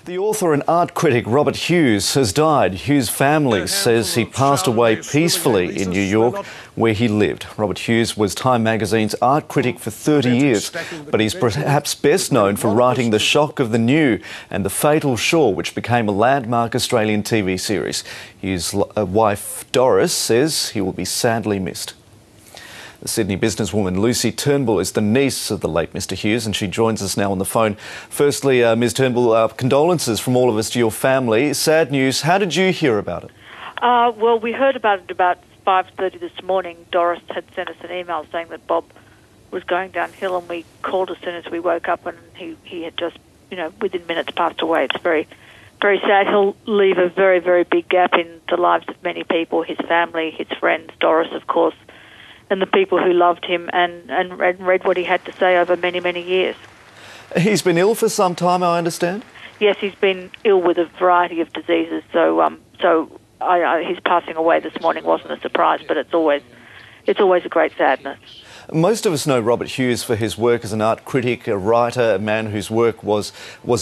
The author and art critic Robert Hughes has died. Hughes' family says he passed away peacefully in New York, where he lived. Robert Hughes was Time magazine's art critic for 30 years, but he's perhaps best known for writing The Shock of the New and The Fatal Shore, which became a landmark Australian TV series. Hughes' wife Doris says he will be sadly missed. The Sydney businesswoman Lucy Turnbull is the niece of the late Mr Hughes, and she joins us now on the phone. Firstly, Ms Turnbull, condolences from all of us to your family. Sad news. How did you hear about it? Well, we heard about it about 5:30 this morning. Doris had sent us an email saying that Bob was going downhill, and we called as soon as we woke up, and he had just, within minutes passed away. It's very, very sad. He'll leave a very, very big gap in the lives of many people, his family, his friends, Doris, of course, and the people who loved him and read what he had to say over many, many years. He's been ill for some time, I understand? Yes, he's been ill with a variety of diseases, so his passing away this morning wasn't a surprise, but it's always a great sadness. Most of us know Robert Hughes for his work as an art critic, a writer, a man whose work was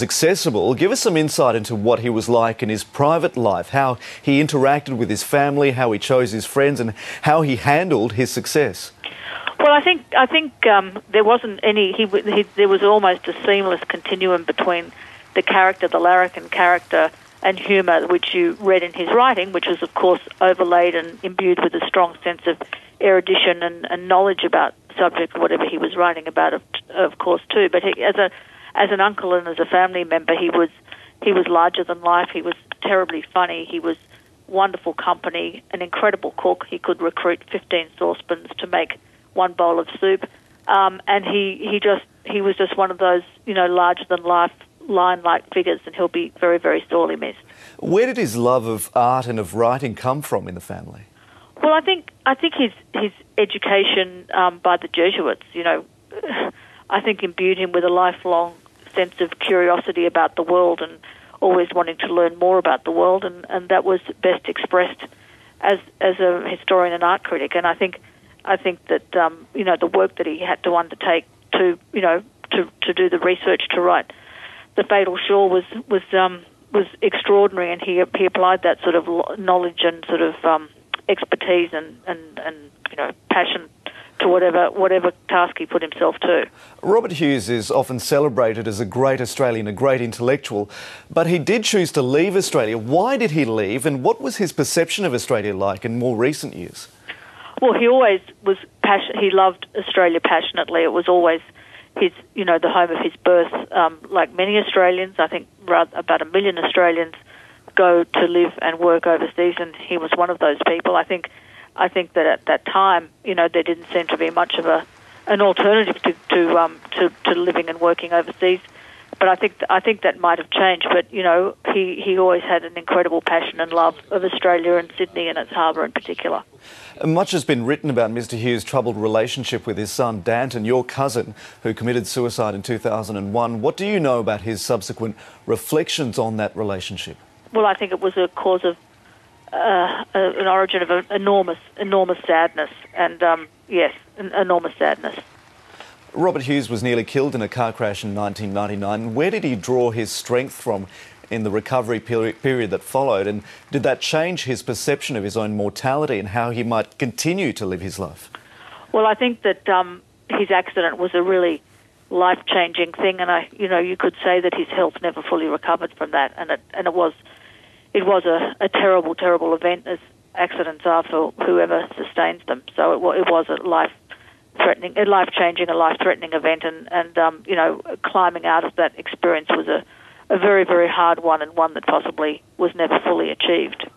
accessible. Give us some insight into what he was like in his private life, how he interacted with his family, how he chose his friends, and how he handled his success. Well, I think there wasn't any. There was almost a seamless continuum between the character, the larrikin character, and humour, which you read in his writing, which was, of course, overlaid and imbued with a strong sense of erudition and knowledge about the subject, whatever he was writing about, of course, too. But as an uncle and as a family member, he was larger than life. He was terribly funny. He was wonderful company, an incredible cook. He could recruit 15 saucepans to make one bowl of soup, and he was just one of those larger than life lion-like figures, and he'll be very, very sorely missed. Where did his love of art and of writing come from in the family? Well, I think his education by the Jesuits, I think imbued him with a lifelong sense of curiosity about the world and always wanting to learn more about the world, and that was best expressed as a historian and art critic. And I think that the work that he had to undertake to do the research to write The Fatal Shore was extraordinary, and he applied that sort of knowledge and sort of expertise and passion to whatever task he put himself to. Robert Hughes is often celebrated as a great Australian, a great intellectual, but he did choose to leave Australia. Why did he leave, and what was his perception of Australia like in more recent years? Well, he always was he loved Australia passionately. It was always his, the home of his birth. Like many Australians, I think about 1 million Australians go to live and work overseas, and he was one of those people. I think that at that time, there didn't seem to be much of an alternative to living and working overseas. But I think that might have changed. But he always had an incredible passion and love of Australia and Sydney and its harbour in particular. Much has been written about Mr Hughes' troubled relationship with his son Danton, your cousin, who committed suicide in 2001. What do you know about his subsequent reflections on that relationship? Well, I think it was a cause of an origin of enormous sadness, and yes, enormous sadness. Robert Hughes was nearly killed in a car crash in 1999. Where did he draw his strength from in the recovery period that followed, and did that change his perception of his own mortality and how he might continue to live his life? Well, I think that his accident was a really life-changing thing, and you could say that his health never fully recovered from that, and it was a terrible, terrible event, as accidents are for whoever sustains them. So it was a life-threatening, a life-threatening event, and climbing out of that experience was a very, very hard one, and one that possibly was never fully achieved.